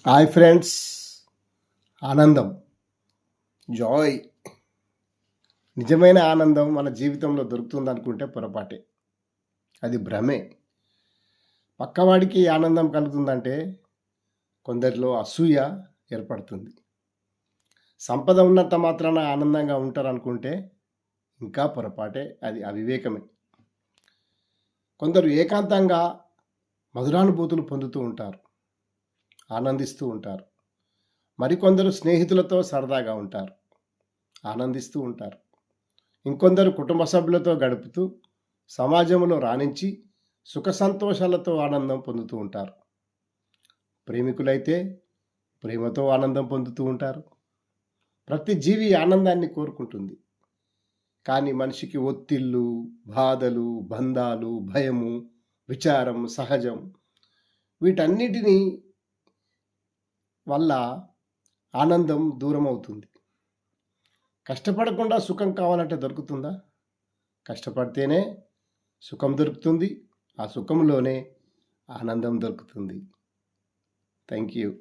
Hi friends. ఆనందం, Joy, నిజమైన ఆనందం మన జీవితంలో దొరుకుతుందనుకుంటే పొరపాటే. అది భ్రమే. పక్కవాడికి ఆనందం కలుగుతుందంటే కొందరిలో అసూయ ఏర్పడుతుంది. సంపద ఉన్నంత మాత్రాన ఆనందంగా ఉంటారనుకుంటే ఇంకా పొరపాటే. అది అవివేకమే. కొందరు ఏకాంతంగా మధురానుభూతులు పొందుతూ ఉంటారు, ఆనందిస్తూ ఉంటారు. మరికొందరు స్నేహితులతో సరదాగా ఉంటారు, ఆనందిస్తూ ఉంటారు. ఇంకొందరు కుటుంబ సభ్యులతో గడుపుతూ సమాజంలో రాణించి సుఖ సంతోషాలతో ఆనందం పొందుతూ ఉంటారు. ప్రేమికులైతే ప్రేమతో ఆనందం పొందుతూ ఉంటారు. ప్రతి జీవి ఆనందాన్ని కోరుకుంటుంది. కానీ మనిషికి ఒత్తిళ్ళు, బాధలు, బంధాలు, భయము, విచారం సహజం. వీటన్నిటిని వల్ల ఆనందం దూరం అవుతుంది. కష్టపడకుండా సుఖం కావాలంటే దొరుకుతుందా? కష్టపడితేనే సుఖం దొరుకుతుంది. ఆ సుఖంలోనే ఆనందం దొరుకుతుంది. Thank you.